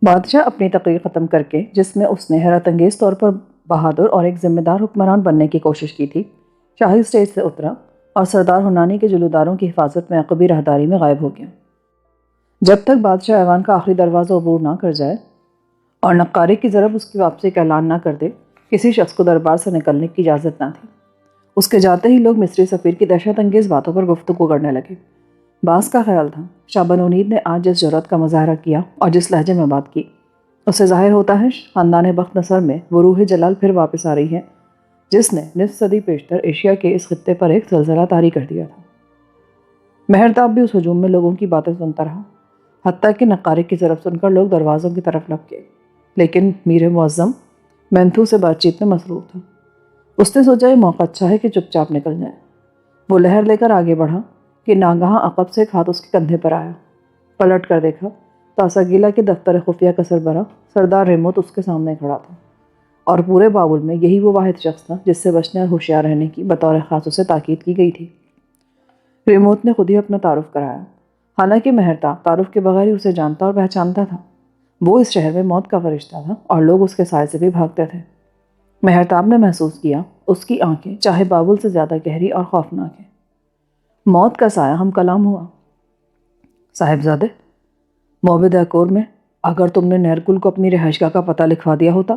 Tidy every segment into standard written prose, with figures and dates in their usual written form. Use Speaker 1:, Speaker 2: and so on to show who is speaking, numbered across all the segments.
Speaker 1: بادشاہ اپنی تقریر ختم کر کے، جس میں اس نے حیرت انگیز طور پر بہادر اور ایک ذمہ دار حکمران بننے کی کوشش کی تھی، شاہی اسٹیج سے اترا اور سردار ہنانی کے جلوداروں کی حفاظت میں عقبی راہداری میں غائب ہو گیا۔ جب تک بادشاہ ایوان کا آخری دروازہ عبور نہ کر جائے اور نقارے کی ضرب اس کی واپسی کا اعلان نہ کر دے، کسی شخص کو دربار سے نکلنے کی اجازت نہ تھی۔ اس کے جاتے ہی لوگ مصری سفیر کی دہشت انگیز باتوں پر گفتگو کرنے لگے۔ بعض کا خیال تھا شاہ بنو نے آج جس جرأت کا مظاہرہ کیا اور جس لہجے میں بات کی، اس سے ظاہر ہوتا ہے خاندان بخت نصر میں وہ روح جلال پھر واپس آ رہی ہے جس نے نصف صدی پیشتر ایشیا کے اس خطے پر ایک زلزلہ طاری کر دیا تھا۔ مہرتاب بھی اس ہجوم میں لوگوں کی باتیں سنتا رہا، حتیٰ کہ نقارے کی ضرب سن کر لوگ دروازوں کی طرف لپکے، لیکن میر معظم مینتھو سے بات چیت میں مصروف تھا۔ اس نے سوچا یہ موقع اچھا ہے کہ چپ چاپ نکل جائے۔ وہ لہر لے کر آگے بڑھا کہ ناگہاں عقب سے ایک ہاتھ اس کے کندھے پر آیا۔ پلٹ کر دیکھا تو اساگیلا کے دفتر خفیہ کا سربراہ سردار ریموت اس کے سامنے کھڑا تھا، اور پورے بابل میں یہی وہ واحد شخص تھا جس سے بچنے اور ہوشیار رہنے کی بطور خاص اسے تاکید کی گئی تھی۔ ریموت نے خود ہی اپنا تعارف کرایا، حالانکہ مہرتاب تعارف کے بغیر ہی اسے جانتا اور پہچانتا تھا۔ وہ اس شہر میں موت کا فرشتہ تھا اور لوگ اس کے سائے سے بھی بھاگتے تھے۔ مہرتاب نے محسوس کیا اس کی آنکھیں چاہے بابل سے زیادہ گہری اور خوفناک ہیں۔ موت کا سایہ ہم کلام ہوا۔ صاحبزادے، موبد ایکور میں اگر تم نے نیرکل کو اپنی رہائش گاہ کا پتہ لکھوا دیا ہوتا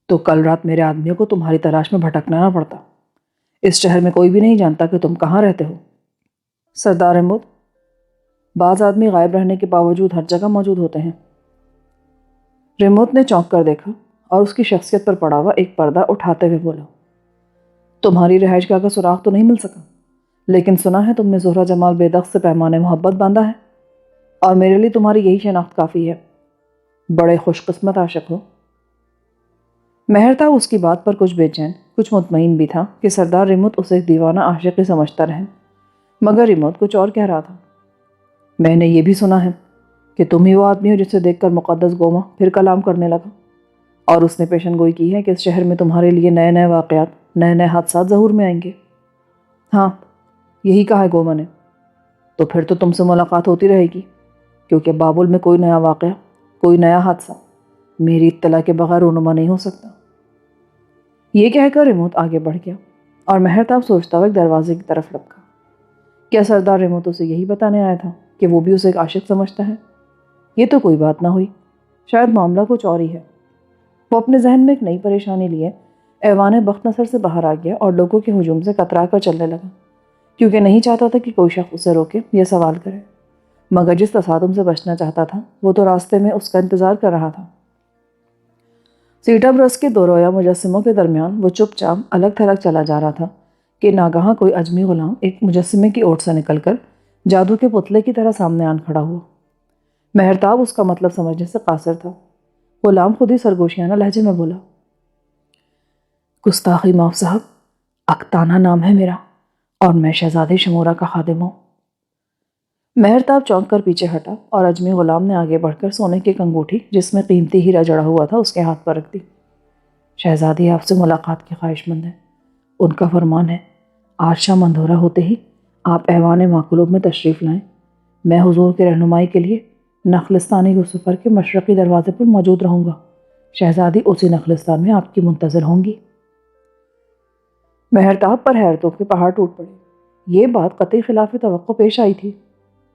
Speaker 1: تو کل رات میرے آدمیوں کو تمہاری تلاش میں بھٹکنا نہ پڑتا۔ اس شہر میں کوئی بھی نہیں جانتا کہ تم کہاں رہتے ہو۔ سردار ریموت، بعض آدمی غائب رہنے کے باوجود ہر جگہ موجود ہوتے ہیں۔ ریموت نے چونک کر دیکھا اور اس کی شخصیت پر پڑا ہوا ایک پردہ اٹھاتے ہوئے بولا، تمہاری رہائش گاہ کا سراغ تو نہیں مل سکا، لیکن سنا ہے تم نے زہرہ جمال بیدخت سے پیمان محبت باندھا ہے، اور میرے لیے تمہاری یہی شناخت کافی ہے۔ بڑے خوش قسمت عاشق ہو۔ مہرتاب اس کی بات پر کچھ بے چین، کچھ مطمئن بھی تھا کہ سردار ریموت اسے ایک دیوانہ عاشق ہی سمجھتا رہے، مگر ریموت کچھ اور کہہ رہا تھا۔ میں نے یہ بھی سنا ہے کہ تم ہی وہ آدمی ہو جسے دیکھ کر مقدس گوما پھر کلام کرنے لگا، اور اس نے پیشن گوئی کی ہے کہ اس شہر میں تمہارے لیے نئے نئے واقعات، نئے نئے حادثات ظہور میں آئیں گے۔ ہاں، یہی کہا ہے گوما نے۔ تو پھر تو تم سے ملاقات ہوتی رہے گی، کیونکہ بابل میں کوئی نیا واقعہ، کوئی نیا حادثہ میری اطلاع کے بغیر رونما نہیں ہو سکتا۔ یہ کہہ کر ریموت آگے بڑھ گیا اور مہرتاب سوچتا ہوا ایک دروازے کی طرف لپکا۔ کیا سردار ریموت اسے یہی بتانے آیا تھا کہ وہ بھی اسے ایک عاشق سمجھتا ہے؟ یہ تو کوئی بات نہ ہوئی، شاید معاملہ کچھ اور ہی ہے۔ وہ اپنے ذہن میں ایک نئی پریشانی لیے ایوان بخت نصر سے باہر آ گیا اور لوگوں کے ہجوم سے کترا کر چلنے لگا، کیونکہ نہیں چاہتا تھا کہ کوئی شخص اسے روکے یا سوال کرے، مگر جس تصادم سے بچنا چاہتا تھا وہ تو راستے میں اس کا انتظار کر رہا تھا۔ سیٹا برس کے دو رویا مجسموں کے درمیان وہ چپ چاپ الگ تھلگ چلا جا رہا تھا کہ ناگہاں کوئی اجمی غلام ایک مجسمے کی اوٹ سے نکل کر جادو کے پتلے کی طرح سامنے آن کھڑا ہوا۔ مہرتاب اس کا مطلب سمجھنے سے قاصر تھا۔ غلام خود ہی سرگوشیانہ لہجے میں بولا، گستاخی معاف صاحب، اکتانہ نام ہے میرا اور میں شہزادے شمورا کا خادم ہوں۔ مہرتاب چونک کر پیچھے ہٹا اور اجمی غلام نے آگے بڑھ کر سونے کی ایک انگوٹھی جس میں قیمتی ہیرا جڑا ہوا تھا اس کے ہاتھ پر رکھ دی۔ شہزادی آپ سے ملاقات کی خواہش مند ہے، ان کا فرمان ہے آج شام اندھورا ہوتے ہی آپ ایوان ماقلوب میں تشریف لائیں۔ میں حضور کی رہنمائی کے لیے نخلستانی یوسفر کے مشرقی دروازے پر موجود رہوں گا۔ شہزادی اسی نخلستان میں آپ کی منتظر ہوں گی۔ مہرتاب پر حیرتوں کے پہاڑ ٹوٹ پڑے۔ یہ بات قطعی خلاف توقع پیش آئی تھی،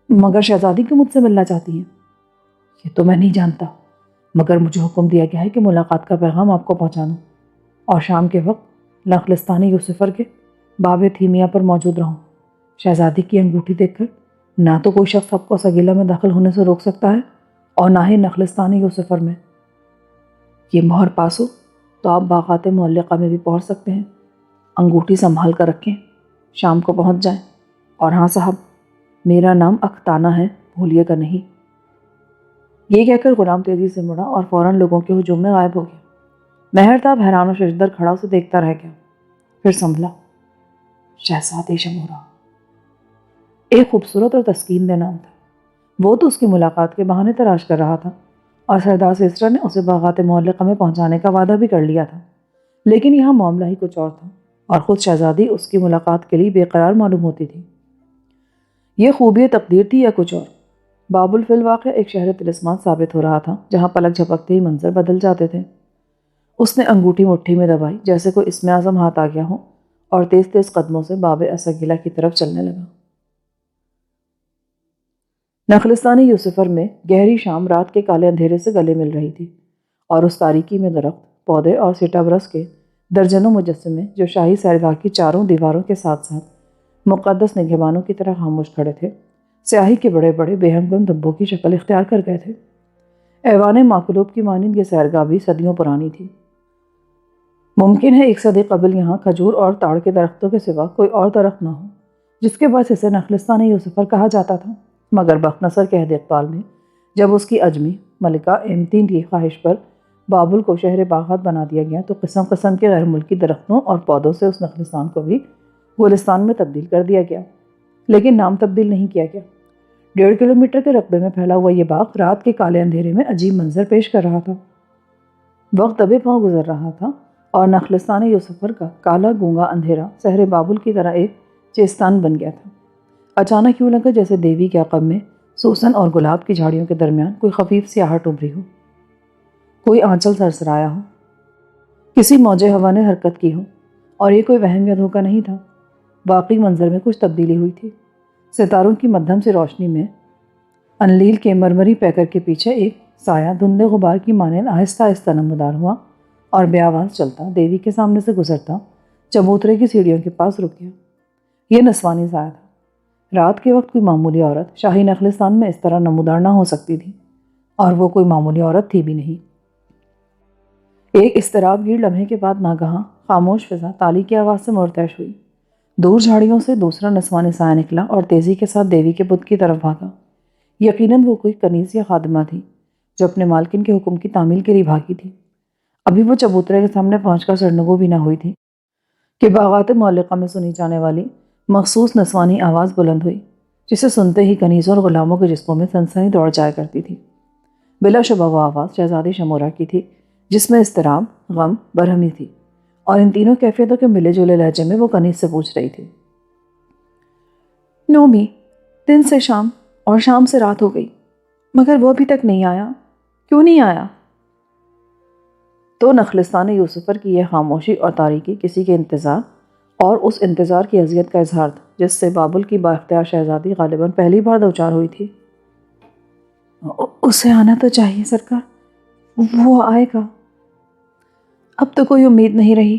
Speaker 1: مگر شہزادی کیوں مجھ سے ملنا چاہتی ہیں؟ یہ تو میں نہیں جانتا، مگر مجھے حکم دیا گیا ہے کہ ملاقات کا پیغام آپ کو پہنچانوں اور شام کے وقت نخلستانی یوسفر کے باب تھیمیا پر موجود رہوں۔ شہزادی کی انگوٹھی دیکھ کر نہ تو کوئی شخص آپ کو سگیلا میں داخل ہونے سے روک سکتا ہے اور نہ ہی نخلستانی یوسفر میں۔ یہ مہر پاس ہو تو آپ باغات معلقہ میں بھی پہنچ سکتے ہیں۔ انگوٹھی سنبھال کر رکھیں، شام کو پہنچ جائیں، اور ہاں صاحب، میرا نام اکتانہ ہے، بھولیے گا نہیں۔ یہ کہہ کر غلام تیزی سے مڑا اور فوراً لوگوں کے ہجوم میں غائب ہو گیا۔ مہرتاب حیران و ششدر کھڑا اسے دیکھتا رہ گیا، پھر سنبھلا۔ شہزادے شمورا ایک خوبصورت اور تسکین دہ نام تھا۔ وہ تو اس کی ملاقات کے بہانے تلاش کر رہا تھا، اور سردار سیسرا نے اسے باغات معلقہ میں پہنچانے کا وعدہ بھی کر لیا تھا، لیکن یہاں معاملہ ہی کچھ اور تھا، اور خود شہزادی اس کی ملاقات کے لیے بے قرار معلوم ہوتی تھی۔ یہ خوبی تقدیر تھی یا کچھ اور؟ بابل فی الواقع ایک شہر طلسمان ثابت ہو رہا تھا جہاں پلک جھپکتے ہی منظر بدل جاتے تھے۔ اس نے انگوٹھی مٹھی میں دبائی جیسے کوئی اسم اعظم ہاتھ آ گیا ہو اور تیز تیز قدموں سے باب اسگیلا کی طرف چلنے لگا۔ نخلستانی یوسفر میں گہری شام رات کے کالے اندھیرے سے گلے مل رہی تھی، اور اس تاریکی میں درخت، پودے اور سیٹا برس کے درجنوں مجسمے جو شاہی سیرگاہ کی چاروں دیواروں کے ساتھ ساتھ مقدس نگہبانوں کی طرح خاموش کھڑے تھے، سیاہی کے بڑے بڑے بے ہنگم دبوں کی شکل اختیار کر گئے تھے۔ ایوان ماقلوب کی مانند یہ سیرگاہ بھی صدیوں پرانی تھی۔ ممکن ہے 1 صدی قبل یہاں کھجور اور تاڑ کے درختوں کے سوا کوئی اور درخت نہ ہو، جس کے باعث اسے نخلستان یوسفر کہا جاتا تھا۔ مگر بخت نصر کے عہد اقبال میں جب اس کی عجمی ملکہ ایمتین کی خواہش پر بابل کو شہر باغات بنا دیا گیا تو قسم قسم کے غیر ملکی درختوں اور پودوں سے اس نخلستان کو بھی گلستان میں تبدیل کر دیا گیا، لیکن نام تبدیل نہیں کیا گیا۔ 1.5 کلومیٹر کے رقبے میں پھیلا ہوا یہ باغ رات کے کالے اندھیرے میں عجیب منظر پیش کر رہا تھا۔ وقت دبے پاؤں گزر رہا تھا اور نخلستان یوسفر کا کالا گونگا اندھیرا شہر بابل کی طرح ایک چیستان بن گیا تھا۔ اچانک یوں لگا جیسے دیوی کے عقب میں سوسن اور گلاب کی جھاڑیوں کے درمیان کوئی خفیف سیاہٹ ابھری ہو، کوئی آنچل سرسرایا ہو، کسی موج ہوا نے حرکت کی ہو، اور یہ کوئی وہم یا دھوکہ نہیں تھا۔ واقعی منظر میں کچھ تبدیلی ہوئی تھی۔ ستاروں کی مدھم سے روشنی میں انلیل کے مرمری پیکر کے پیچھے ایک سایہ دھندلے غبار کی مانند آہستہ آہستہ نمودار ہوا اور بے آواز چلتا دیوی کے سامنے سے گزرتا چبوترے کی سیڑھیوں کے پاس رک گیا۔ یہ نسوانی سایہ تھا۔ رات کے وقت کوئی معمولی عورت شاہی نخلستان میں اس طرح نمودار نہ ہو سکتی تھی، اور وہ کوئی معمولی عورت تھی بھی نہیں۔ ایک اضطراب گیر لمحے کے بعد ناگہاں خاموش فضا تالی کی آواز سے مرتعش ہوئی۔ دور جھاڑیوں سے دوسرا نسوانی سایہ نکلا اور تیزی کے ساتھ دیوی کے بت کی طرف بھاگا۔ یقیناً وہ کوئی کنیز یا خادمہ تھی جو اپنے مالکن کے حکم کی تعمیل کے لیے بھاگی تھی۔ ابھی وہ چبوترے کے سامنے پہنچ کر سرنگوں بھی نہ ہوئی تھی کہ باغات معلقہ میں سنی جانے والی مخصوص نسوانی آواز بلند ہوئی، جسے سنتے ہی کنیزوں اور غلاموں کے جسموں میں سنسنی دوڑ جایا کرتی تھی۔ بلا شبہ وہ آواز شہزادی شمورہ کی تھی، جس میں اضطراب، غم، برہمی تھی، اور ان تینوں کیفیتوں کے ملے جلے لہجے میں وہ کنیز سے پوچھ رہی تھی، نومی، دن سے شام اور شام سے رات ہو گئی، مگر وہ ابھی تک نہیں آیا، کیوں نہیں آیا؟ تو نخلستان یوسفر کی یہ خاموشی اور تاریکی کسی کے انتظار اور اس انتظار کی اذیت کا اظہار تھا جس سے بابل کی بااختیار شہزادی غالباً پہلی بار دوچار ہوئی تھی۔ اسے آنا تو چاہیے سرکار، وہ آئے گا، اب تو کوئی امید نہیں رہی۔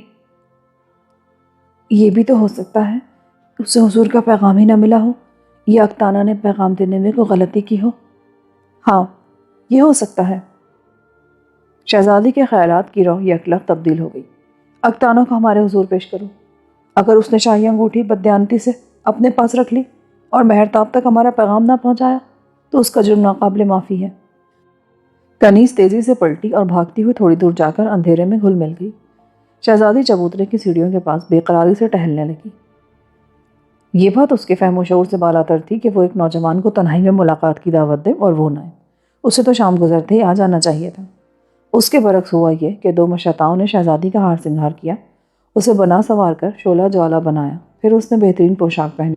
Speaker 1: یہ بھی تو ہو سکتا ہے اسے حضور کا پیغام ہی نہ ملا ہو، یا اکتانہ نے پیغام دینے میں کوئی غلطی کی ہو۔ ہاں، یہ ہو سکتا ہے۔ شہزادی کے خیالات کی روح یکلخت تبدیل ہو گئی۔ اکتانہ کو ہمارے حضور پیش کرو۔ اگر اس نے شاہی انگوٹھی بددیانتی سے اپنے پاس رکھ لی اور مہرتاب تک ہمارا پیغام نہ پہنچایا تو اس کا جرم ناقابل معافی ہے۔ کنیز تیزی سے پلٹی اور بھاگتی ہوئی تھوڑی دور جا کر اندھیرے میں گھل مل گئی۔ شہزادی چبوترے کی سیڑھیوں کے پاس بے قراری سے ٹہلنے لگی۔ یہ بات اس کے فہم و شعور سے بالاتر تھی کہ وہ ایک نوجوان کو تنہائی میں ملاقات کی دعوت دے اور وہ نہ آئے۔ اسے تو شام گزرتے ہی آ جانا چاہیے تھا۔ اس کے برعکس ہوا یہ کہ 2 مشتاؤں نے شہزادی کا ہار سنگھار کیا، اسے بنا سنوار کر شعلہ جوالا بنایا، پھر اس نے بہترین پوشاک پہنی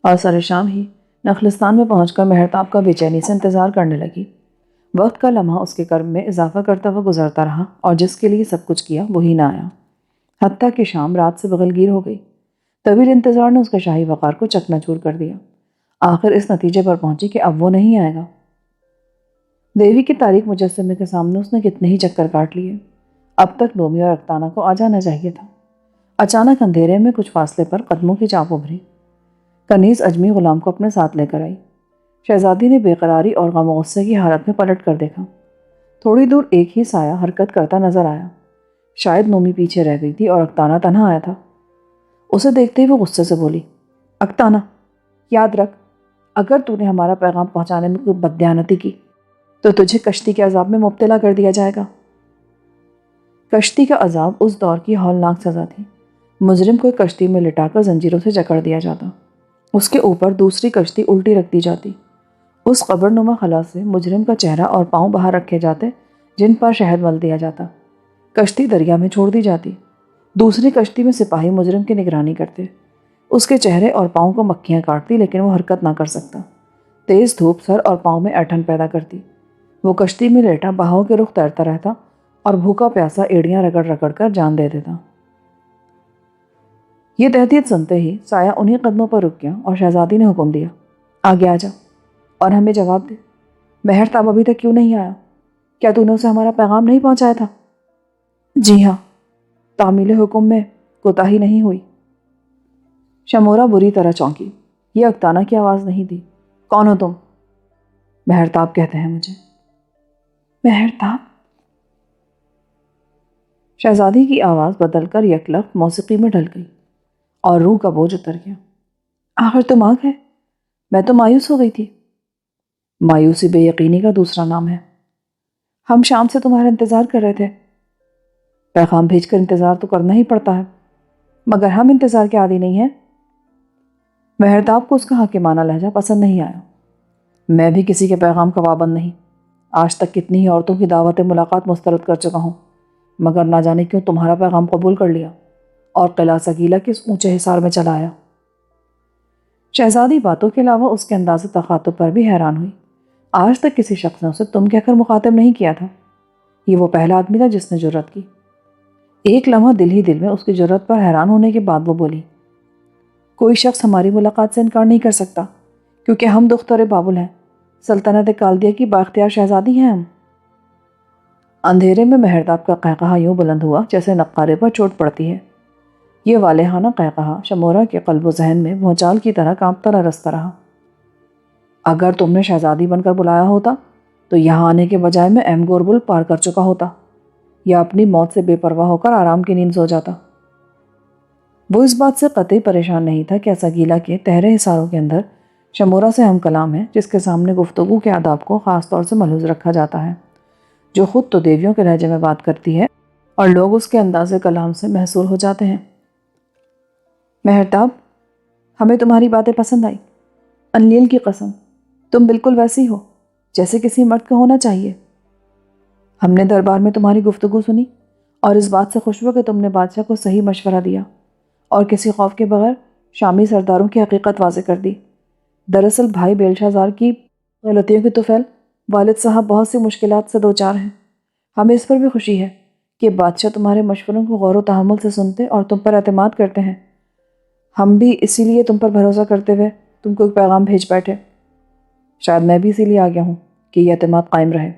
Speaker 1: اور سر شام ہی نخلستان میں پہنچ کر مہرتاب کا بے چینی سے انتظار کرنے لگی۔ وقت کا لمحہ اس کے کرم میں اضافہ کرتا ہوا گزرتا رہا اور جس کے لیے سب کچھ کیا وہی نہ آیا، حتیٰ کہ شام رات سے بغلگیر ہو گئی۔ طویل انتظار نے اس کے شاہی وقار کو چکنا چور کر دیا۔ آخر اس نتیجے پر پہنچی کہ اب وہ نہیں آئے گا۔ دیوی کے تاریک مجسمے کے سامنے اس نے کتنے ہی چکر کاٹ لیے۔ اب تک نومی اور اکتانہ کو آ جانا چاہیے تھا۔ اچانک اندھیرے میں کچھ فاصلے پر قدموں کی چاپ ابھری۔ کنیز اجمی غلام کو اپنے ساتھ لے کر آئی۔ شہزادی نے بے قراری اور غم و غصے کی حالت میں پلٹ کر دیکھا۔ تھوڑی دور ایک ہی سایہ حرکت کرتا نظر آیا۔ شاید نومی پیچھے رہ گئی تھی اور اکتانہ تنہا آیا تھا۔ اسے دیکھتے ہی وہ غصے سے بولی، اکتانہ، یاد رکھ، اگر تو نے ہمارا پیغام پہنچانے میں کوئی بددیانتی کی تو تجھے کشتی کے عذاب میں مبتلا کر دیا جائے گا۔ کشتی کا عذاب اس دور کی ہولناک سزا تھی۔ مجرم کو ایک کشتی میں لٹا کر زنجیروں سے جکڑ دیا جاتا، اس کے اوپر دوسری کشتی الٹی رکھ دی جاتی، اس قبر نما خلا سے مجرم کا چہرہ اور پاؤں باہر رکھے جاتے جن پر شہد مل دیا جاتا، کشتی دریا میں چھوڑ دی جاتی، دوسری کشتی میں سپاہی مجرم کی نگرانی کرتے، اس کے چہرے اور پاؤں کو مکھیاں کاٹتی لیکن وہ حرکت نہ کر سکتا، تیز دھوپ سر اور پاؤں میں ایٹھن پیدا کرتی۔ وہ کشتی میں لیٹا بہاؤ کے رخ تیرتا رہتا اور بھوکا پیاسا ایڑیاں رگڑ رگڑ کر جان دے دیتا۔ یہ تحدید سنتے ہی سایہ انہی قدموں پر رک گیا اور شہزادی نے حکم دیا، آگے آ جا اور ہمیں جواب دے، مہرتاب ابھی تک کیوں نہیں آیا؟ کیا تو نے اسے ہمارا پیغام نہیں پہنچایا تھا؟ جی ہاں، تعمیل حکم میں کوتاہی نہیں ہوئی۔ شمورا بری طرح چونکی۔ یہ اکتانہ کی آواز نہیں تھی۔ کون ہو تم؟ مہرتاب کہتے ہیں مجھے۔ مہرتاب؟ شہزادی کی آواز بدل کر یک لخت موسیقی میں ڈھل گئی اور روح کا بوجھ اتر گیا۔ آخر تم آ گئے؟ میں تو مایوس ہو گئی تھی۔ مایوسی بے یقینی کا دوسرا نام ہے۔ ہم شام سے تمہارا انتظار کر رہے تھے۔ پیغام بھیج کر انتظار تو کرنا ہی پڑتا ہے، مگر ہم انتظار کے عادی نہیں ہیں۔ مہرتاب کو اس کا حاکمانہ لہجہ پسند نہیں آیا۔ میں بھی کسی کے پیغام کا پابند نہیں۔ آج تک کتنی ہی عورتوں کی دعوت ملاقات مسترد کر چکا ہوں، مگر نہ جانے کیوں تمہارا پیغام قبول کر لیا اور قلعہ سگیلا کے اس اونچے حصار میں چلا آیا۔ شہزادی باتوں کے علاوہ اس کے انداز تخاطب پر بھی حیران ہوئی۔ آج تک کسی شخص نے اسے تم کہہ کر مخاطب نہیں کیا تھا۔ یہ وہ پہلا آدمی تھا جس نے جرأت کی۔ ایک لمحہ دل ہی دل میں اس کی جرأت پر حیران ہونے کے بعد وہ بولی، کوئی شخص ہماری ملاقات سے انکار نہیں کر سکتا، کیونکہ ہم دختر بابل ہیں، سلطنت کالدیہ کی بااختیار شہزادی ہیں ہم۔ اندھیرے میں مہرتاب کا قہقہا یوں بلند ہوا جیسے نقارے پر چوٹ پڑتی ہے۔ یہ والہانہ قہقہا شمورا کے قلب و ذہن میں بھونچال کی طرح کانپتا رستا رہا۔ اگر تم نے شہزادی بن کر بلایا ہوتا تو یہاں آنے کے بجائے میں ایم گوربل پار کر چکا ہوتا یا اپنی موت سے بے پرواہ ہو کر آرام کی نیند سو جاتا۔ وہ اس بات سے قطعی پریشان نہیں تھا کہ سگیلا کے تہرے حصاروں کے اندر شمورا سے ہم کلام ہے، جس کے سامنے گفتگو کے آداب کو خاص طور سے ملحوظ رکھا جاتا ہے، جو خود تو دیویوں کے لہجے میں بات کرتی ہے اور لوگ اس کے انداز کلام سے محصور ہو جاتے ہیں۔ مہرتاب، ہمیں تمہاری باتیں پسند آئی۔ انلیل کی قسم، تم بالکل ویسی ہو جیسے کسی مرد کا ہونا چاہیے۔ ہم نے دربار میں تمہاری گفتگو سنی اور اس بات سے خوش ہوئے کہ تم نے بادشاہ کو صحیح مشورہ دیا اور کسی خوف کے بغیر شامی سرداروں کی حقیقت واضح کر دی۔ دراصل بھائی بیلشازار کی غلطیوں کے طفیل والد صاحب بہت سی مشکلات سے دوچار ہیں۔ ہمیں اس پر بھی خوشی ہے کہ بادشاہ تمہارے مشوروں کو غور و تحمل سے سنتے اور تم پر اعتماد کرتے ہیں۔ ہم بھی اسی لیے تم پر بھروسہ کرتے ہوئے تم کو ایک پیغام بھیج بیٹھے۔ شاید میں بھی اسی لیے آ گیا ہوں کہ یہ اعتماد قائم رہے۔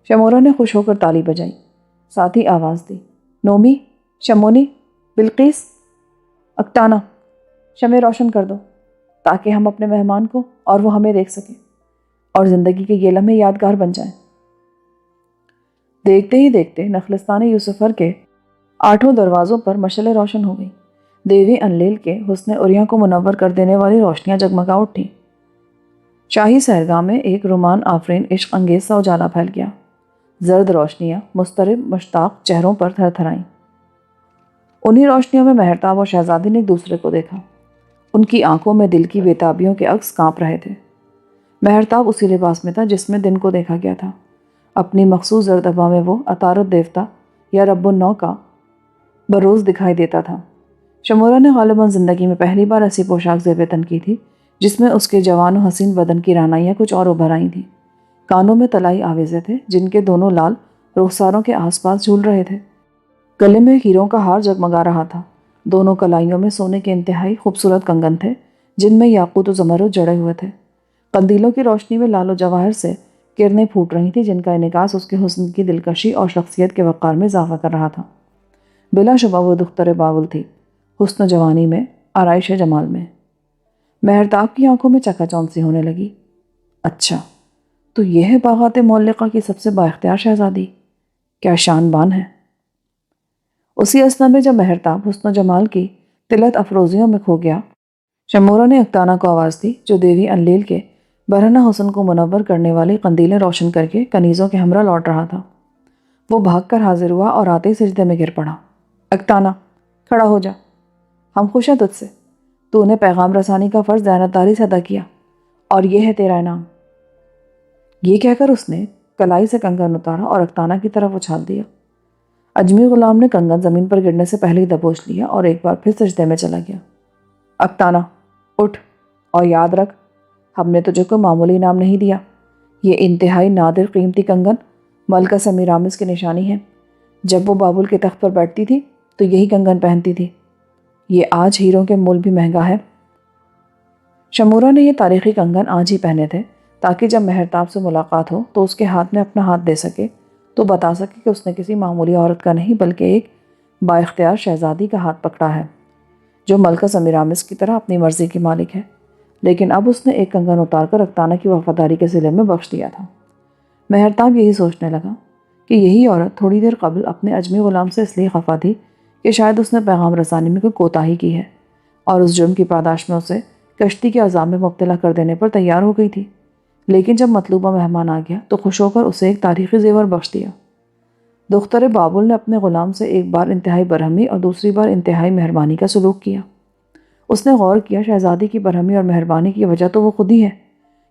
Speaker 1: شمورا نے خوش ہو کر تالی بجائی، ساتھ ہی آواز دی، نومی، شمونی، بلقیس، اکتانہ، شمع روشن کر دو تاکہ ہم اپنے مہمان کو اور وہ ہمیں دیکھ سکیں اور زندگی کے یہ لمحے یادگار بن جائیں۔ دیکھتے ہی دیکھتے نخلستان یوسفر کے 8 دروازوں پر مشعلیں روشن ہو گئیں۔ دیوی انلیل کے حسن عریاں کو منور کر دینے والی روشنیاں جگمگا اٹھیں۔ شاہی سحرگاہ میں ایک رومان آفرین عشق انگیز سا اجالا پھیل گیا۔ زرد روشنیاں مضطرب مشتاق چہروں پر تھر تھرائیں۔ انہی روشنیوں میں مہرتاب اور شہزادی نے ایک دوسرے کو دیکھا۔ ان کی آنکھوں میں دل کی بےتابیوں کے عکس کانپ رہے تھے۔ مہرتاب اسی لباس میں تھا جس میں دن کو دیکھا گیا تھا۔ اپنی مخصوص زرد ابا میں وہ عطارد دیوتا یا رب النو کا بروز دکھائی دیتا تھا۔ شمورا نے غالباً زندگی میں پہلی بار ایسی پوشاک زیب تن کی تھی جس میں اس کے جوان و حسین بدن کی رعنائیاں کچھ اور ابھر آئی تھیں۔ کانوں میں طلائی آویزے تھے جن کے دونوں لال رخساروں کے آس پاس جھول رہے تھے۔ گلے میں ہیروں کا ہار جگمگا رہا تھا۔ دونوں کلائیوں میں سونے کے انتہائی خوبصورت کنگن تھے جن میں یاقوت و زمرد جڑے ہوئے تھے۔ قندیلوں کی روشنی میں لال و جواہر سے کرنیں پھوٹ رہی تھیں جن کا انعکاس اس کے حسن کی دلکشی اور شخصیت کے وقار میں اضافہ کر رہا تھا۔ بلا شبہ وہ دختر بابل تھی، حسن و جوانی میں، آرائش جمال میں۔ مہرتاب کی آنکھوں میں چکا چوند سی ہونے لگی۔ اچھا، تو یہ ہے باغات معلقہ کی سب سے بااختیار شہزادی؟ کیا شان بان ہے۔ اسی اثنا میں جب مہرتاب حسن و جمال کی طلعت افروزیوں میں کھو گیا، شمورا نے اکتانہ کو آواز دی جو دیوی انلیل کے برہنہ حسن کو منور کرنے والی قندیلیں روشن کر کے کنیزوں کے ہمراہ لوٹ رہا تھا۔ وہ بھاگ کر حاضر ہوا اور آتے ہی سجدے میں گر پڑا۔ اکتانہ، کھڑا ہو جا، ہم خوش ہیں تجھ سے۔ تو نے پیغام رسانی کا فرض دیانتداری سے ادا کیا اور یہ ہے تیرا انعام۔ یہ کہہ کر اس نے کلائی سے کنگن اتارا اور اکتانہ کی طرف اچھال دیا۔ اجمی غلام نے کنگن زمین پر گرنے سے پہلے ہی دبوچ لیا اور ایک بار پھر سجدے میں چلا گیا۔ اکتانہ، اٹھ اور یاد رکھ، ہم نے تجھے کوئی معمولی نام نہیں دیا۔ یہ انتہائی نادر قیمتی کنگن ملکہ سمیرامس کی نشانی ہے۔ جب وہ بابل کے تخت پر بیٹھتی تھی تو یہی کنگن پہنتی تھی۔ یہ آج ہیروں کے مول بھی مہنگا ہے۔ شمورا نے یہ تاریخی کنگن آج ہی پہنے تھے تاکہ جب مہرتاب سے ملاقات ہو تو اس کے ہاتھ میں اپنا ہاتھ دے سکے تو بتا سکے کہ اس نے کسی معمولی عورت کا نہیں بلکہ ایک با اختیار شہزادی کا ہاتھ پکڑا ہے جو ملکہ سمیرامس کی طرح اپنی مرضی کی مالک ہے۔ لیکن اب اس نے ایک کنگن اتار کر رختانہ کی وفاداری کے صلے میں بخش دیا تھا۔ مہرتاب یہی سوچنے لگا کہ یہی عورت تھوڑی دیر قبل اپنے اجمی غلام سے اس لیے خفا تھی کہ شاید اس نے پیغام رسانی میں کوئی کوتاہی کی ہے اور اس جرم کی پاداش میں اسے کشتی کے عذاب میں مبتلا کر دینے پر تیار ہو گئی تھی۔ لیکن جب مطلوبہ مہمان آ گیا تو خوش ہو کر اسے ایک تاریخی زیور بخش دیا۔ دختر بابل نے اپنے غلام سے ایک بار انتہائی برہمی اور دوسری بار انتہائی مہربانی کا سلوک کیا۔ اس نے غور کیا شہزادی کی برہمی اور مہربانی کی وجہ تو وہ خود ہی ہے۔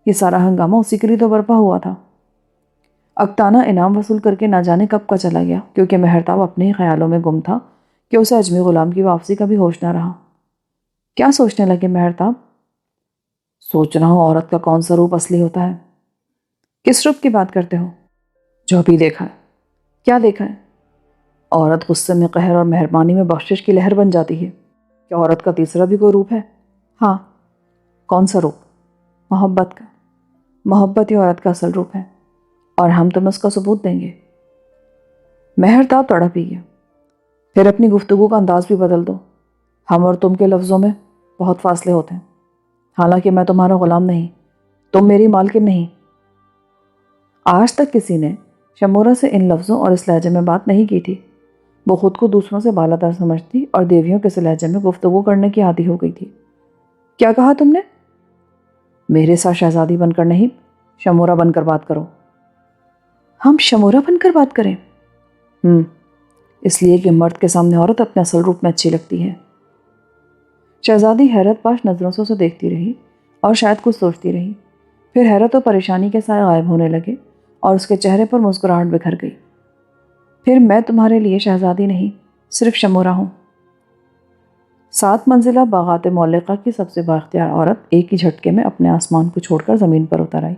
Speaker 1: یہ سارا ہنگامہ اسی کے لیے تو برپا ہوا تھا۔ اکتانہ انعام وصول کر کے نہ جانے کب کا چلا گیا کیونکہ مہرتاب اپنے ہی خیالوں میں گم تھا کہ اسے اجمی غلام کی واپسی کا بھی ہوش نہ رہا۔ کیا سوچنے لگے مہرتاب؟ سوچ رہا ہوں عورت کا کون سا روپ اصلی ہوتا ہے۔ کس روپ کی بات کرتے ہو؟ جو بھی دیکھا ہے۔ کیا دیکھا ہے؟ عورت غصے میں قہر اور مہربانی میں بخشش کی لہر بن جاتی ہے۔ کیا عورت کا تیسرا بھی کوئی روپ ہے؟ ہاں۔ کون سا روپ؟ محبت کا۔ محبت ہی عورت کا اصل روپ ہے اور ہم تمہیں اس کا ثبوت دیں گے۔ مہرتاب تڑپ ہی گیا۔ پھر اپنی گفتگو کا انداز بھی بدل دو۔ ہم اور تم کے لفظوں میں بہت فاصلے ہوتے ہیں۔ حالانکہ میں تمہارا غلام نہیں، تم میری مالکن نہیں۔ آج تک کسی نے شمورا سے ان لفظوں اور اس لہجے میں بات نہیں کی تھی۔ وہ خود کو دوسروں سے بالاتر سمجھتی اور دیویوں کے لہجے میں گفتگو کرنے کی عادی ہو گئی تھی۔ کیا کہا تم نے؟ میرے ساتھ شہزادی بن کر نہیں، شمورا بن کر بات کرو۔ ہم شمورا بن کر بات کریں؟ اس لیے کہ مرد کے سامنے عورت اپنے اصل روپ میں اچھی لگتی ہے۔ شہزادی حیرت پاش نظروں سے اسے دیکھتی رہی اور شاید کچھ سوچتی رہی۔ پھر حیرت و پریشانی کے سائے غائب ہونے لگے اور اس کے چہرے پر مسکراہٹ بکھر گئی۔ پھر میں تمہارے لیے شہزادی نہیں، صرف شمورا ہوں۔ 7 منزلہ باغات معلقہ کی سب سے بااختیار عورت ایک ہی جھٹکے میں اپنے آسمان کو چھوڑ کر زمین پر اتر آئی۔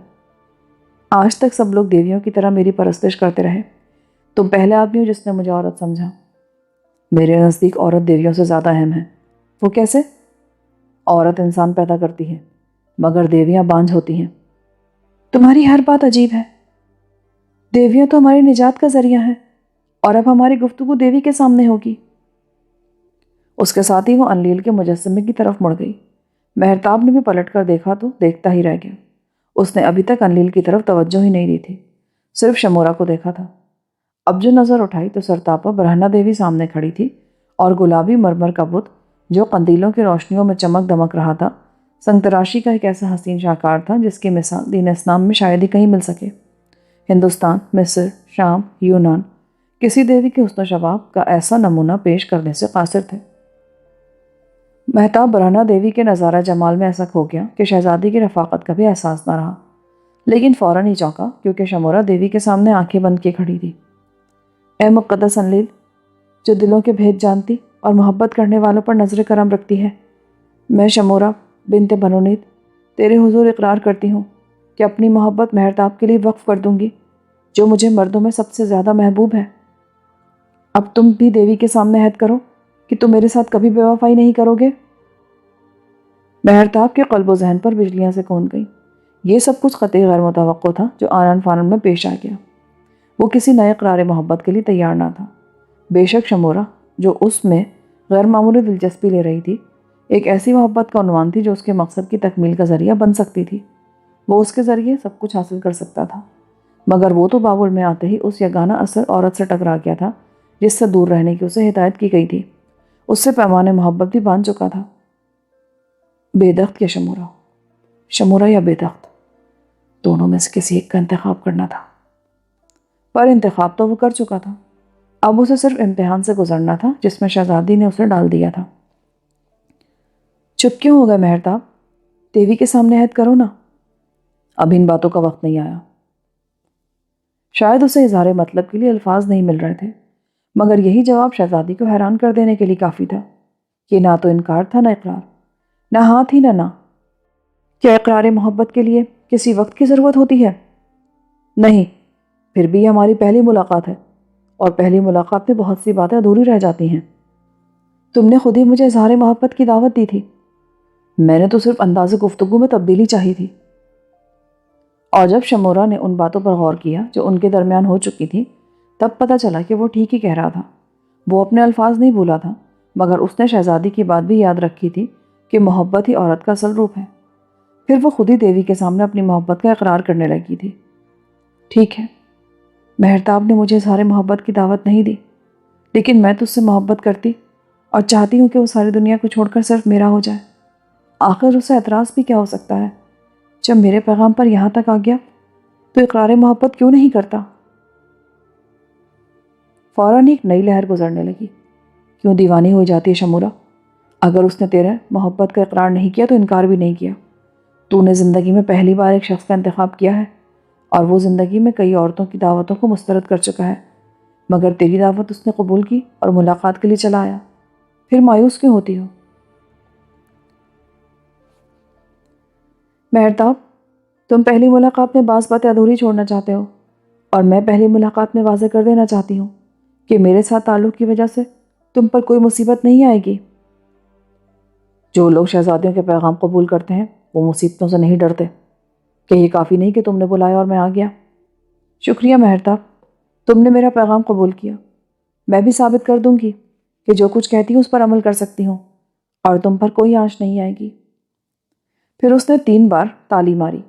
Speaker 1: آج تک سب لوگ دیویوں کی طرح میری پرستش کرتے رہے، تم پہلے آدمی ہو جس نے مجھے عورت سمجھا۔ میرے نزدیک عورت دیویوں سے زیادہ اہم ہے۔ وہ کیسے؟ عورت انسان پیدا کرتی ہے مگر دیویاں بانجھ ہوتی ہیں۔ تمہاری ہر بات عجیب ہے۔ دیویاں تو ہماری نجات کا ذریعہ ہیں اور اب ہماری گفتگو دیوی کے سامنے ہوگی۔ اس کے ساتھ ہی وہ انلیل کے مجسمے کی طرف مڑ گئی۔ مہرتاب نے بھی پلٹ کر دیکھا تو دیکھتا ہی رہ گیا۔ اس نے ابھی تک انلیل کی طرف توجہ ہی نہیں دی تھی، صرف شمورا کو دیکھا تھا۔ اب جو نظر اٹھائی تو سرتاپا برہنہ دیوی سامنے کھڑی تھی اور گلابی مرمر کا بت جو قندیلوں کی روشنیوں میں چمک دمک رہا تھا سنگ تراشی کا ایک ایسا حسین شاہکار تھا جس کی مثال دین اسلام میں شاید ہی کہیں مل سکے۔ ہندوستان، مصر، شام، یونان کسی دیوی کے حسن و شباب کا ایسا نمونہ پیش کرنے سے قاصر تھے۔ مہتاب برہنہ دیوی کے نظارہ جمال میں ایسا کھو گیا کہ شہزادی کی رفاقت کا بھی احساس نہ رہا، لیکن فوراً ہی چونکا کیونکہ شمورا دیوی کے سامنے آنکھیں بند کیے کھڑی تھی۔ اے مقدس انلیل، جو دلوں کے بھید جانتی اور محبت کرنے والوں پر نظر کرم رکھتی ہے، میں شمورا بنت بنونید تیرے حضور اقرار کرتی ہوں کہ اپنی محبت مہرتاب کے لیے وقف کر دوں گی جو مجھے مردوں میں سب سے زیادہ محبوب ہے۔ اب تم بھی دیوی کے سامنے عہد کرو کہ تم میرے ساتھ کبھی بے وفائی نہیں کرو گے۔ مہرتاب کے قلب و ذہن پر بجلیاں سے کون گئیں۔ یہ سب کچھ قطعی غیر متوقع تھا جو آنن فانن میں پیش آ گیا۔ وہ کسی نئے اقرار محبت کے لیے تیار نہ تھا۔ بے شک شمورا جو اس میں غیر معمولی دلچسپی لے رہی تھی ایک ایسی محبت کا عنوان تھی جو اس کے مقصد کی تکمیل کا ذریعہ بن سکتی تھی۔ وہ اس کے ذریعے سب کچھ حاصل کر سکتا تھا، مگر وہ تو بابل میں آتے ہی اس یگانہ اثر عورت سے ٹکرا گیا تھا جس سے دور رہنے کی اسے ہدایت کی گئی تھی۔ اس سے پیمان محبت بھی باندھ چکا تھا۔ بے دخت یا شمورا، شمورا یا بے دخت، دونوں میں سے کسی ایک کا انتخاب کرنا تھا، پر انتخاب تو وہ کر چکا تھا۔ اب اسے صرف امتحان سے گزرنا تھا جس میں شہزادی نے اسے ڈال دیا تھا۔ چپ کیوں ہو گئے مہرتاب؟ دیوی کے سامنے عہد کرو نا۔ اب ان باتوں کا وقت نہیں آیا۔ شاید اسے اظہار مطلب کے لیے الفاظ نہیں مل رہے تھے، مگر یہی جواب شہزادی کو حیران کر دینے کے لیے کافی تھا۔ یہ نہ تو انکار تھا نہ اقرار، نہ ہاں تھی نہ نہ۔ کیا اقرار محبت کے لیے کسی وقت کی ضرورت ہوتی ہے؟ نہیں، پھر بھی یہ ہماری پہلی ملاقات ہے، اور پہلی ملاقات میں بہت سی باتیں ادھوری رہ جاتی ہیں۔ تم نے خود ہی مجھے اظہار محبت کی دعوت دی تھی، میں نے تو صرف انداز گفتگو میں تبدیلی چاہی تھی۔ اور جب شمورا نے ان باتوں پر غور کیا جو ان کے درمیان ہو چکی تھی، تب پتہ چلا کہ وہ ٹھیک ہی کہہ رہا تھا۔ وہ اپنے الفاظ نہیں بھولا تھا، مگر اس نے شہزادی کی بات بھی یاد رکھی تھی کہ محبت ہی عورت کا اصل روپ ہے۔ پھر وہ خود ہی دیوی کے سامنے اپنی محبت کا اقرار کرنے لگی تھی۔ ٹھیک ہے، مہرتاب نے مجھے اظہار محبت کی دعوت نہیں دی، لیکن میں تجھ سے محبت کرتی اور چاہتی ہوں کہ وہ ساری دنیا کو چھوڑ کر صرف میرا ہو جائے۔ آخر اسے اعتراض بھی کیا ہو سکتا ہے؟ جب میرے پیغام پر یہاں تک آ گیا تو اقرار محبت کیوں نہیں کرتا؟ فوراً ایک نئی لہر گزرنے لگی۔ کیوں دیوانی ہو جاتی ہے شمورا؟ اگر اس نے تیرے محبت کا اقرار نہیں کیا تو انکار بھی نہیں کیا۔ تو نے زندگی میں پہلی بار ایک شخص کا انتخاب کیا ہے، اور وہ زندگی میں کئی عورتوں کی دعوتوں کو مسترد کر چکا ہے، مگر تیری دعوت اس نے قبول کی اور ملاقات کے لیے چلا آیا۔ پھر مایوس کیوں ہوتی ہو؟ مہرتاب، تم پہلی ملاقات میں بعض باتیں ادھوری چھوڑنا چاہتے ہو، اور میں پہلی ملاقات میں واضح کر دینا چاہتی ہوں کہ میرے ساتھ تعلق کی وجہ سے تم پر کوئی مصیبت نہیں آئے گی۔ جو لوگ شہزادیوں کے پیغام قبول کرتے ہیں وہ مصیبتوں سے نہیں ڈرتے۔ کہ یہ کافی نہیں کہ تم نے بلایا اور میں آ گیا؟ شکریہ مہرتاب، تم نے میرا پیغام قبول کیا۔ میں بھی ثابت کر دوں گی کہ جو کچھ کہتی ہوں اس پر عمل کر سکتی ہوں، اور تم پر کوئی آنچ نہیں آئے گی۔ پھر اس نے 3 بار تالی ماری۔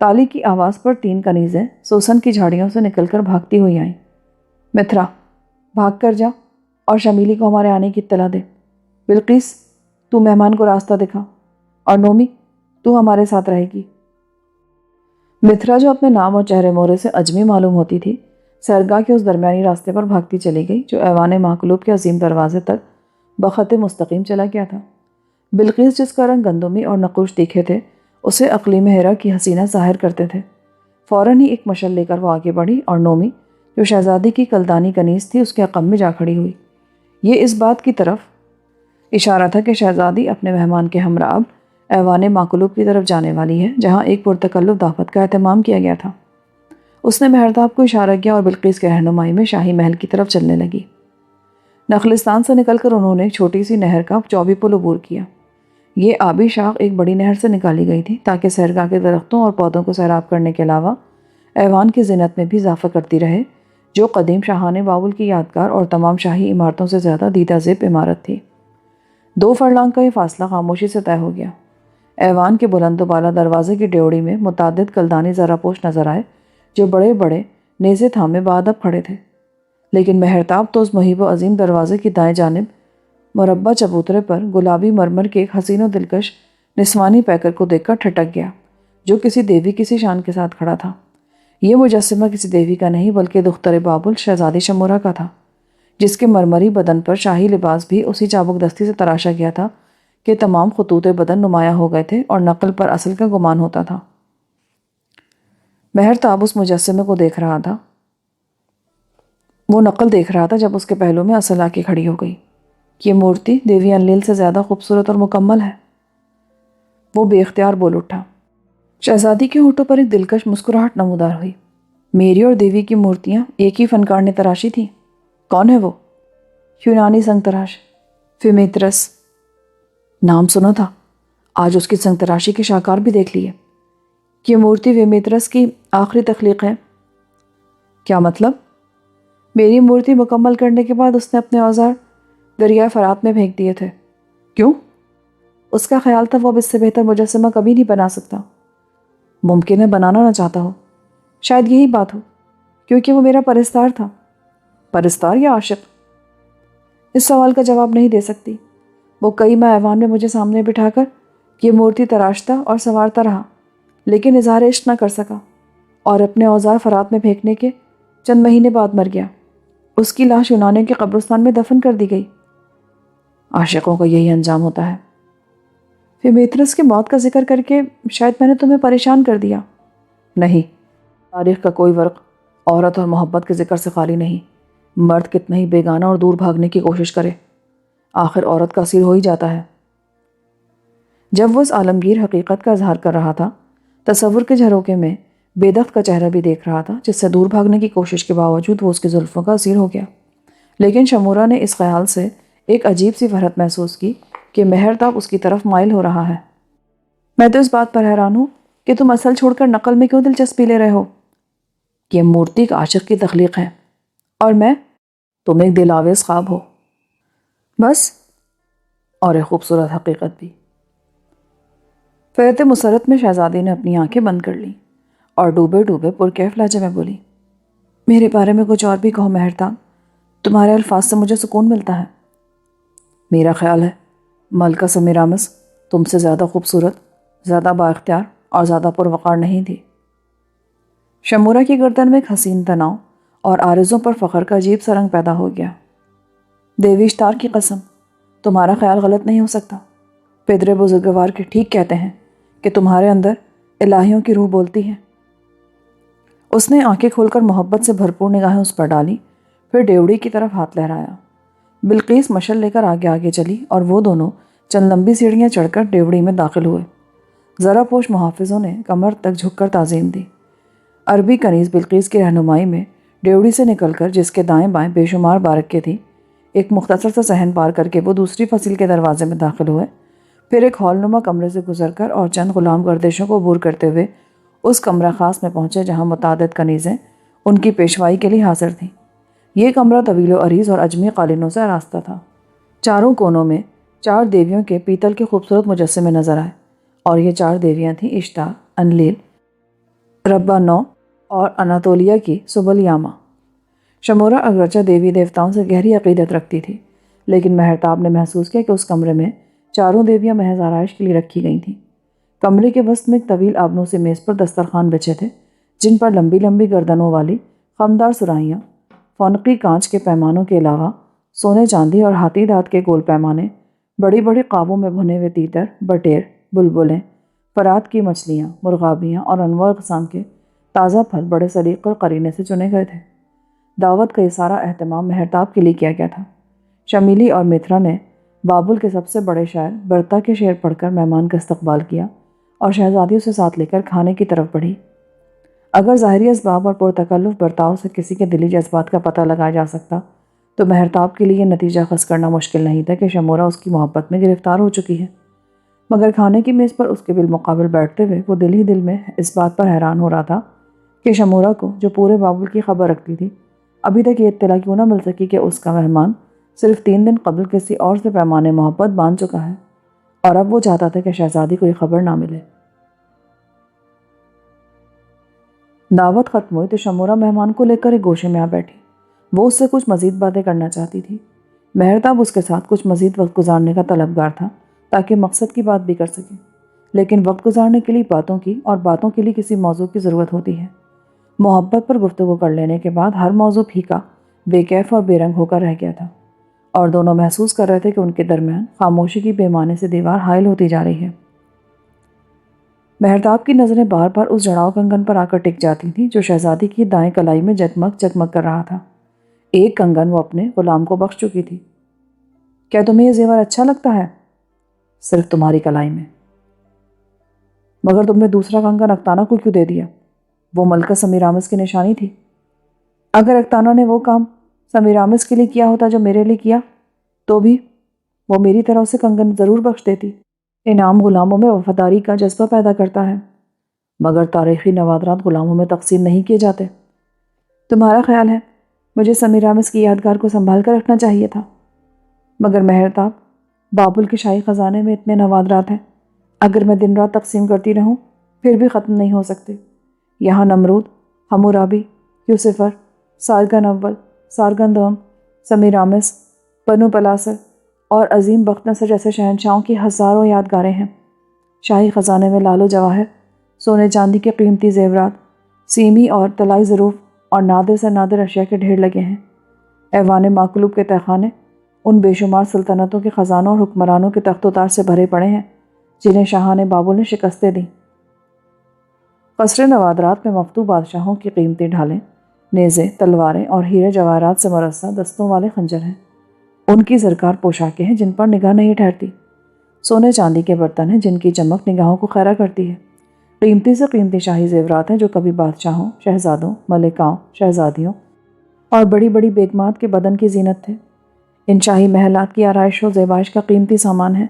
Speaker 1: تالی کی آواز پر 3 کنیزیں سوسن کی جھاڑیوں سے نکل کر بھاگتی ہوئی آئیں۔ متھرا، بھاگ کر جا اور شمیلی کو ہمارے آنے کی اطلاع دے۔ بلقیس، تو مہمان کو راستہ دکھا، اور نومی، تو ہمارے ساتھ رہے گی۔ متھرا، جو اپنے نام اور چہرے مورے سے اجمی معلوم ہوتی تھی، سیرگاہ کے اس درمیانی راستے پر بھاگتی چلی گئی جو ایوان ماکلوب کے عظیم دروازے تک بخط مستقیم چلا گیا تھا۔ بلقیس، جس کا رنگ گندمی اور نقوش تیکھے تھے، اسے اقلیم ہیرا کی حسینہ ظاہر کرتے تھے۔ فوراً ہی ایک مشعل لے کر وہ آگے بڑھی، اور نومی، جو شہزادی کی کلدانی کنیز تھی، اس کے عقب میں جا کھڑی ہوئی۔ یہ اس بات کی طرف اشارہ تھا کہ شہزادی اپنے مہمان کے ہمراہ اب ایوان ماکلوب کی طرف جانے والی ہے، جہاں ایک پرتکلف دعوت کا اہتمام کیا گیا تھا۔ اس نے مہرتاب کو اشارہ کیا اور بلقیس کے رہنمائی میں شاہی محل کی طرف چلنے لگی۔ نخلستان سے نکل کر انہوں نے ایک چھوٹی سی نہر کا چوبی پل عبور کیا۔ یہ آبی شاخ ایک بڑی نہر سے نکالی گئی تھی تاکہ سیرگاہ کے درختوں اور پودوں کو سیراب کرنے کے علاوہ ایوان کی زینت میں بھی اضافہ کرتی رہے، جو قدیم شاہان بابل کی یادگار اور تمام شاہی عمارتوں سے زیادہ دیدہ زیب عمارت تھی۔ 2 فرلانگ کا یہ فاصلہ خاموشی سے طے ہو گیا۔ ایوان کے بلند و بالا دروازے کی ڈیوڑی میں متعدد کلدانی زراپوش نظر آئے جو بڑے بڑے نیزے تھامے بادب کھڑے تھے، لیکن مہرتاب تو اس مہیب و عظیم دروازے کی دائیں جانب مربع چبوترے پر گلابی مرمر کے ایک حسین و دلکش نسوانی پیکر کو دیکھ کر ٹھٹک گیا، جو کسی دیوی کسی شان کے ساتھ کھڑا تھا۔ یہ مجسمہ کسی دیوی کا نہیں بلکہ دختر بابل شہزادی شمورا کا تھا، جس کے مرمری بدن پر شاہی لباس بھی اسی چابک دستی سے تراشا گیا تھا کہ تمام خطوط بدن نمایاں ہو گئے تھے اور نقل پر اصل کا گمان ہوتا تھا۔ مہرتاب اس مجسمے کو دیکھ رہا تھا۔ وہ نقل دیکھ رہا تھا جب اس کے پہلو میں اصل آ کے کھڑی ہو گئی۔ یہ مورتی دیوی انلیل سے زیادہ خوبصورت اور مکمل ہے۔ وہ بے اختیار بول اٹھا۔ شہزادی کے ہونٹوں پر ایک دلکش مسکراہٹ نمودار ہوئی۔ میری اور دیوی کی مورتیاں ایک ہی فنکار نے تراشی تھیں۔ کون ہے وہ؟ یونانی سنگ تراش فیمیترس۔ نام سنا تھا، آج اس کی سنگ تراشی کے شاہکار بھی دیکھ لیے۔ یہ مورتی ویمیترس کی آخری تخلیق ہے۔ کیا مطلب؟ میری مورتی مکمل کرنے کے بعد اس نے اپنے اوزار دریائے فرات میں پھینک دیے تھے۔ کیوں؟ اس کا خیال تھا وہ اب اس سے بہتر مجسمہ کبھی نہیں بنا سکتا۔ ممکن ہے بنانا نہ چاہتا ہو، شاید یہی بات ہو، کیونکہ وہ میرا پرستار تھا۔ پرستار یا عاشق؟ اس سوال کا جواب نہیں دے سکتی۔ وہ کئی ماہ ایوان میں مجھے سامنے بٹھا کر یہ مورتی تراشتا اور سنوارتا رہا، لیکن اظہار عشق نہ کر سکا، اور اپنے اوزار فرات میں پھینکنے کے چند مہینے بعد مر گیا۔ اس کی لاش یونانیوں کے قبرستان میں دفن کر دی گئی۔ عاشقوں کا یہی انجام ہوتا ہے۔ فیمیترس کی موت کا ذکر کر کے شاید میں نے تمہیں پریشان کر دیا۔ نہیں، تاریخ کا کوئی ورق عورت اور محبت کے ذکر سے خالی نہیں۔ مرد کتنا ہی بیگانہ اور دور بھاگنے کی کوشش کرے، آخر عورت کا اسیر ہو ہی جاتا ہے۔ جب وہ اس عالمگیر حقیقت کا اظہار کر رہا تھا، تصور کے جھروکے میں بےدخت کا چہرہ بھی دیکھ رہا تھا، جس سے دور بھاگنے کی کوشش کے باوجود وہ اس کی زلفوں کا اسیر ہو گیا۔ لیکن شمورا نے اس خیال سے ایک عجیب سی فرحت محسوس کی کہ مہرتاب اس کی طرف مائل ہو رہا ہے۔ میں تو اس بات پر حیران ہوں کہ تم اصل چھوڑ کر نقل میں کیوں دلچسپی لے رہے ہو؟ یہ مورتی کا عاشق کی تخلیق ہے، اور تم ایک دل آویز خواب ہو، بس، اور ایک خوبصورت حقیقت بھی۔ فرحت مسرت میں شہزادی نے اپنی آنکھیں بند کر لیں اور ڈوبے ڈوبے پرکیف لہجے میں بولی، میرے بارے میں کچھ اور بھی کہو مہرتاب، تمہارے الفاظ سے مجھے سکون ملتا ہے۔ میرا خیال ہے ملکہ سمیرامس تم سے زیادہ خوبصورت، زیادہ بااختیار اور زیادہ پروقار نہیں تھی۔ شمورا کی گردن میں ایک حسین تناؤ اور آرزوں پر فخر کا عجیب سا رنگ پیدا ہو گیا۔ دیوی اشتار کی قسم، تمہارا خیال غلط نہیں ہو سکتا۔ پدر بزرگوار کے ٹھیک کہتے ہیں کہ تمہارے اندر الہیوں کی روح بولتی ہے۔ اس نے آنکھیں کھول کر محبت سے بھرپور نگاہیں اس پر ڈالی، پھر ڈیوڑی کی طرف ہاتھ لہرایا۔ بلقیس مشعل لے کر آگے آگے چلی اور وہ دونوں چند لمبی سیڑھیاں چڑھ کر ڈیوڑی میں داخل ہوئے۔ ذرا پوش محافظوں نے کمر تک جھک کر تعظیم دی۔ عربی کنیز بلقیس کی رہنمائی میں ڈیوڑی سے نکل کر، جس کے دائیں بائیں بے شمار بارکیں تھیں، ایک مختصر سا صحن پار کر کے وہ دوسری فصیل کے دروازے میں داخل ہوئے، پھر ایک ہال نما کمرے سے گزر کر اور چند غلام گردشوں کو عبور کرتے ہوئے اس کمرہ خاص میں پہنچے جہاں متعدد کنیزیں ان کی پیشوائی کے لیے حاضر تھیں۔ یہ کمرہ طویل و عریض اور اجمی قالینوں سے آراستہ تھا۔ چاروں کونوں میں 4 دیویوں کے پیتل کے خوبصورت مجسمے نظر آئے، اور یہ 4 دیویاں تھیں اشتا، انلیل، ربا نو اور اناتولیا کی سبلیاما۔ شمورا اگرچہ دیوی دیوتاؤں سے گہری عقیدت رکھتی تھی، لیکن مہرتاب نے محسوس کیا کہ اس کمرے میں 4 دیویاں محض آرائش کے لیے رکھی گئی تھیں۔ کمرے کے وسط میں ایک طویل آبنوں سے میز پر دسترخوان بچھے تھے، جن پر لمبی لمبی گردنوں والی خمدار سرائیاں، فونقی کانچ کے پیمانوں کے علاوہ سونے چاندی اور ہاتھی دانت کے گول پیمانے، بڑی بڑی قابوں میں بھنے ہوئے تیتر، بٹیر، بلبلیں، فرات کی مچھلیاں، مرغابیاں اور انواع اقسام کے تازہ پھل بڑے سلیقے اور قرینے سے چنے گئے تھے۔ دعوت کا یہ سارا اہتمام مہرتاب کے لیے کیا گیا تھا۔ شمیلی اور مترا نے بابل کے سب سے بڑے شاعر برتا کے شعر پڑھ کر مہمان کا استقبال کیا اور شہزادی اسے ساتھ لے کر کھانے کی طرف بڑھی۔ اگر ظاہری اسباب اور پرتکلف برتاؤ سے کسی کے دلی جذبات کا پتہ لگایا جا سکتا، تو مہرتاب کے لیے یہ نتیجہ خاص کرنا مشکل نہیں تھا کہ شمورا اس کی محبت میں گرفتار ہو چکی ہے۔ مگر کھانے کی میز پر اس کے بالمقابل بیٹھتے ہوئے وہ دل ہی دل میں اس بات پر حیران ہو رہا تھا کہ شمورا کو، جو پورے بابل کی خبر رکھتی تھی، ابھی تک یہ اطلاع کیوں نہ مل سکی کہ اس کا مہمان صرف 3 دن قبل کسی اور سے پیمانے محبت باندھ چکا ہے، اور اب وہ چاہتا تھا کہ شہزادی کو یہ خبر نہ ملے۔ دعوت ختم ہوئی تو شمورا مہمان کو لے کر ایک گوشے میں آ بیٹھی۔ وہ اس سے کچھ مزید باتیں کرنا چاہتی تھی۔ مہرتاب اس کے ساتھ کچھ مزید وقت گزارنے کا طلبگار تھا تاکہ مقصد کی بات بھی کر سکے، لیکن وقت گزارنے کے لیے باتوں کی اور باتوں کے لیے کسی موضوع کی ضرورت ہوتی ہے۔ محبت پر گفتگو کر لینے کے بعد ہر موضوع پھیکا، بے کیف اور بے رنگ ہو کر رہ گیا تھا، اور دونوں محسوس کر رہے تھے کہ ان کے درمیان خاموشی کی بے معنی سے دیوار حائل ہوتی جا رہی ہے۔ مہرتاب کی نظریں بار بار اس جڑاؤ کنگن پر آ کر ٹک جاتی تھیں جو شہزادی کی دائیں کلائی میں جگمگ جگمگ کر رہا تھا۔ ایک کنگن وہ اپنے غلام کو بخش چکی تھی۔ کیا تمہیں یہ زیور اچھا لگتا ہے؟ صرف تمہاری کلائی میں۔ مگر تم نے دوسرا کنگن اکتانا کو کیوں دے دیا؟ وہ ملکہ سمیرامس کی نشانی تھی۔ اگر اکتانا نے وہ کام سمیرامس کے لیے کیا ہوتا جو میرے لیے کیا، تو بھی وہ میری طرح اسے کنگن ضرور بخش دیتی۔ انعام غلاموں میں وفاداری کا جذبہ پیدا کرتا ہے، مگر تاریخی نوادرات غلاموں میں تقسیم نہیں کیے جاتے۔ تمہارا خیال ہے مجھے سمیرامس کی یادگار کو سنبھال کر رکھنا چاہیے تھا، مگر مہرتاب، بابل کے شاہی خزانے میں اتنے نوادرات ہیں، اگر میں دن رات تقسیم کرتی رہوں پھر بھی ختم نہیں ہو سکتے۔ یہاں نمرود، حمورابی، یوسفر، سارگن اول، سارگن دوم، سمیرامس، بنو پلاسر اور عظیم بخت نصر جیسے شہنشاہوں کی ہزاروں یادگاریں ہیں۔ شاہی خزانے میں لال و جواہر، سونے چاندی کے قیمتی زیورات، سیمی اور طلائی ظروف اور نادر سے نادر اشیاء کے ڈھیر لگے ہیں۔ ایوان ماقلوب کے تہخانے ان بے شمار سلطنتوں کے خزانوں اور حکمرانوں کے تخت و تاج سے بھرے پڑے ہیں جنہیں شاہان بابل نے شکستیں دیں۔ قصر نوادرات میں مفتو بادشاہوں کی قیمتی ڈھالیں، نیزے، تلواریں اور ہیرے جواہرات سے مرصع دستوں والے خنجر ہیں۔ ان کی زرکار پوشاکیں ہیں جن پر نگاہ نہیں ٹھہرتی۔ سونے چاندی کے برتن ہیں جن کی چمک نگاہوں کو خیرہ کرتی ہے۔ قیمتی سے قیمتی شاہی زیورات ہیں جو کبھی بادشاہوں، شہزادوں، ملکاؤں، شہزادیوں اور بڑی بڑی بیگمات کے بدن کی زینت تھے۔ ان شاہی محلات کی آرائش و زیبائش کا قیمتی سامان ہے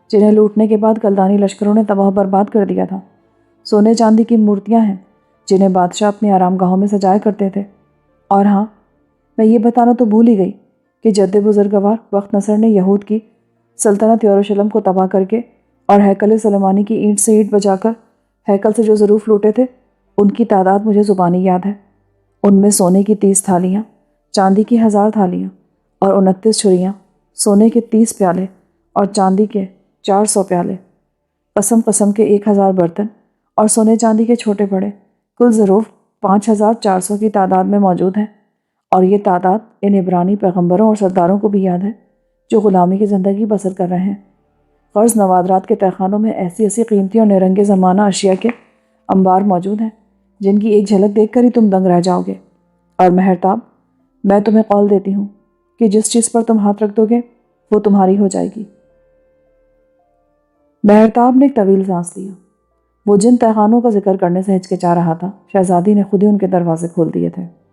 Speaker 1: جنہیں لوٹنے کے بعد کلدانی لشکروں نے تباہ و برباد کر دیا تھا۔ سونے چاندی کی مورتیاں ہیں جنہیں بادشاہ اپنی آرام گاہوں میں سجایا کرتے تھے۔ اور ہاں، میں یہ بتانا تو بھول ہی گئی کہ جد بزرگوار وقت نصر نے یہود کی سلطنت یروشلم کو تباہ کر کے اور ہیکل سلیمانی کی اینٹ سے اینٹ بجا کر ہیکل سے جو ظروف لوٹے تھے ان کی تعداد مجھے زبانی یاد ہے۔ ان میں سونے کی 30 تھالیاں، چاندی کی 1000 تھالیاں اور 29 چھریاں، سونے کے 30 پیالے اور چاندی کے 400 پیالے، قسم قسم کے 1000 برتن اور سونے چاندی کے چھوٹے بڑے کل ظروف 5400 کی تعداد میں موجود ہیں۔ اور یہ تعداد ان عبرانی پیغمبروں اور سرداروں کو بھی یاد ہے جو غلامی کی زندگی بسر کر رہے ہیں۔ قرض نوادرات کے تہخانوں میں ایسی ایسی قیمتی اور نرنگ زمانہ اشیاء کے انبار موجود ہیں جن کی ایک جھلک دیکھ کر ہی تم دنگ رہ جاؤ گے۔ اور مہرتاب، میں تمہیں قول دیتی ہوں کہ جس چیز پر تم ہاتھ رکھ دو گے وہ تمہاری ہو جائے گی۔ مہرتاب نے ایک طویل سانس لیا۔ وہ جن تہخانوں کا ذکر کرنے سے ہچکچا رہا تھا، شہزادی نے خود ہی ان کے دروازے کھول دیے تھے۔